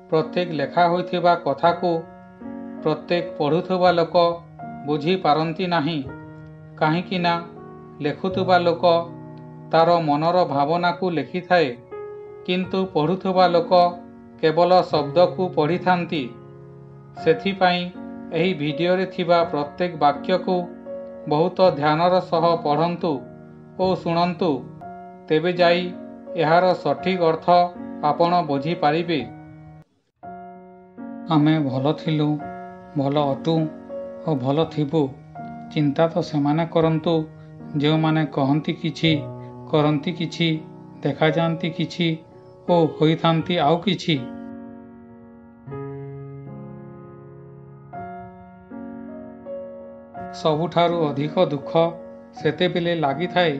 प्रत्येक लेखा होइथिबा कथाकू प्रत्येक पढ़ुथुबा लोक बुझी पारंती नाही, काहींकि ना लेखुथुबा लोक तार मनर भावना को लेखि थाए, किंतु पढ़ुथुबा लोक केवल शब्द को पढ़ी थांती। सेथिपाई एही भिडियो रे थिबा प्रत्येक वाक्य को बहुत ध्यानर सह पढ़ंतु और शुणंतु, तेबे जाई एहार सठिक अर्थ आपण बुझी पारिबे। आमे भल थिलु, भल अटु और भल थिबु, चिंता तो सेमाने करंतु जो माने कहंती किछि, करंती किछि, देखा जानती किछि ओ होई थांती आउ किछि। सबुठारु अधिक दुख सेतेबेले लागि थाए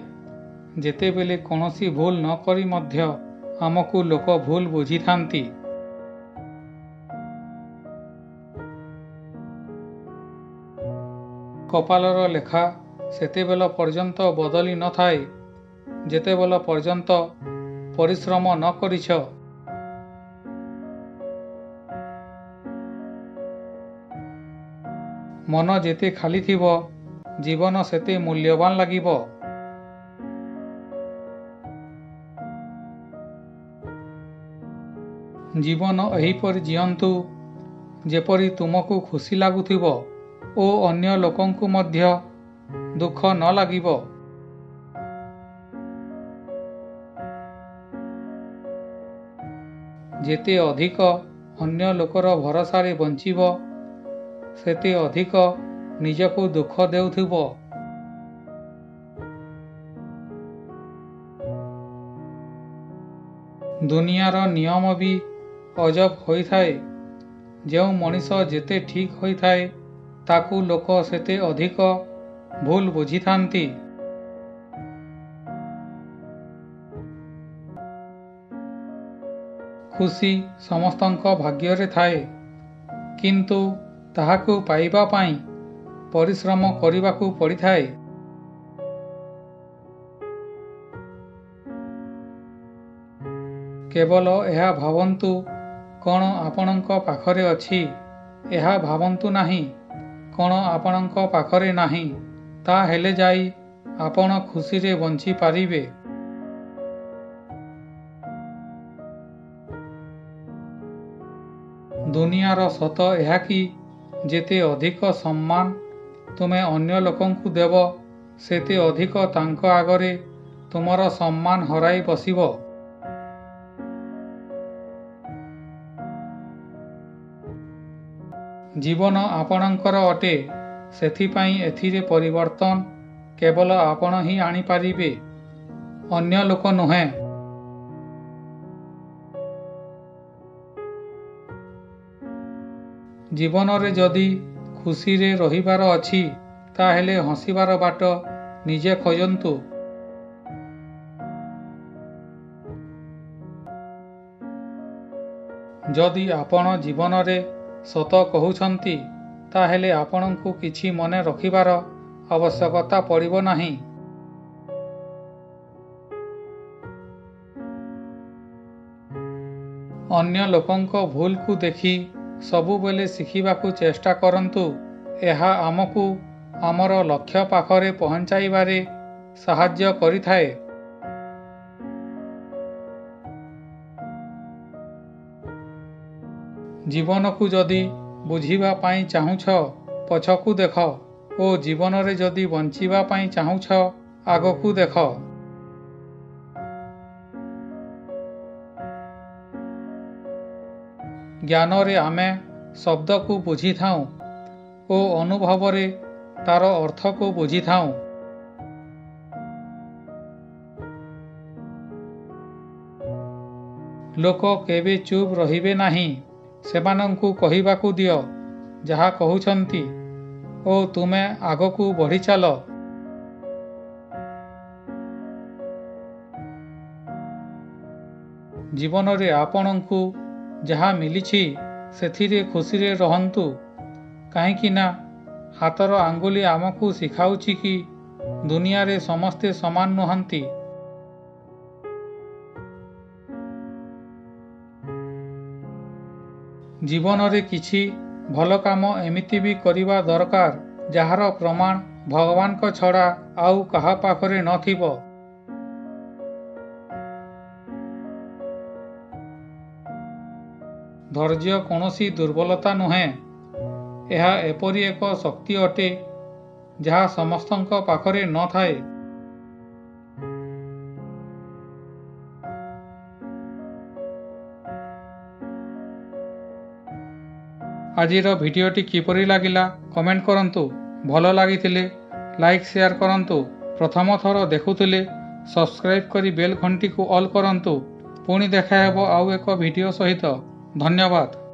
जेतेबेले कोनोसी भूल न करी मध्य आमकु लोक भूल बुझी थांती। कपालर लेखा सेतेबेल पर्यंत बदली न थाए जेतेबेल पर्यंत परिश्रम न करिछ। मन जेते खाली थिबो जीवन सेते मूल्यवान लागिबो। जीवन एहीपरि जियंतु जेपरि तुमको खुशी लागुथिबो ओ अन्य लोकंकु मध्य दुख न लागिबो। जेते अधिक अन्य लोकर भरोसारे बंचिबो सेते अधिक निजको दुख देउथिबो। दुनियार नियम भी अजब होई थाए। जेउ मनीष जेते ठीक होई थाए ताकू लोक सेते अधिक भूल बुझी थांती। खुशी समस्तंक भाग्य थाए, किंतु ताहाकू पाइबा पाई परिश्रम करिबाकू पड़ी थाए। केवल एहा भावंतु कौन आपणक पाखरे अछि, एहा भावंतु नाही कौन आपणक पाखरे नाही, ता हेले जाई आपण खुशी रे बंची पारिबे। दुनियार सत एहा कि जेते अधिक सम्मान तुमे अन्य लोकंकु देव सेते अधिक तांको आगरे तुमर सम्मान हराई बसिबो। जीवन आपणकर अटे, सेथिपाई एथिरे परिवर्तन केवल आपण ही आनी पारिबे, अन्य लोक नुहे। जीवन रे जदि खुशी रे रहिबार अछि ताहेले हसीबार बाट निजे खोजंतु। जदि आपण जीवन रे सत कहउछंती ताहेले आपणଙ୍କୁ किछि मने रखिबार आवश्यकता पड़िबो नाही। अन्य लोकंको भूल को देखि सबु बेले शिखिबाकू चेष्टा करंतु, एहा आमकू आमर लक्ष्य पाखरे पहुंचाइबारे साहाय्य करिथाए। जीवन को जदि बुझिबा पाई चाहुछ पछकू देख ओ जीवन रे जदि बंचिबा पाई चाहुछ आगकू देख। ज्ञान रे आमे शब्द को बुझी थाऊ ओ अनुभव रे तार अर्थ को बुझी थाऊ। लोक केबे चुप रहिबे नाही, सेमानंकु कहिबाकू दियो जहा कहउछंती ओ तुमे आगकू बढ़ी चल। जीवन रे आपणंकु जहा मिलिछि सेथिरे खुशी रे रहंतु, काहेकि ना हातर आंगुली आमकू शिखाउछि कि दुनिया रे समस्ते समान नुहंती। ଜୀବନରେ କିଛି ଭଲ କାମ ଏମିତି ବି କରିବା ଦରକାର ଯାହାର ପ୍ରମାଣ ଭଗବାନଙ୍କ ଛଡ଼ା ଆଉ କାହା ପାଖରେ ନଥିବ। ଧୈର୍ଯ୍ୟ କୌଣସି ଦୁର୍ବଳତା ନୁହେଁ, ଏହା ଏପରି ଏକ ଶକ୍ତି ଅଟେ ଯାହା ସମସ୍ତଙ୍କ ପାଖରେ ନଥାଏ। ଆଜିର ଭିଡ଼ିଓଟି କିପରି ଲାଗିଲା କମେଣ୍ଟ କରନ୍ତୁ। ଭଲ ଲାଗିଥିଲେ ଲାଇକ୍ ସେୟାର କରନ୍ତୁ। ପ୍ରଥମ ଥର ଦେଖୁଥିଲେ ସବସ୍କ୍ରାଇବ୍ କରି ବେଲ୍ ଘଣ୍ଟିକୁ ଅଲ୍ କରନ୍ତୁ। ପୁଣି ଦେଖା ହେବ ଆଉ ଏକ ଭିଡ଼ିଓ ସହିତ। ଧନ୍ୟବାଦ।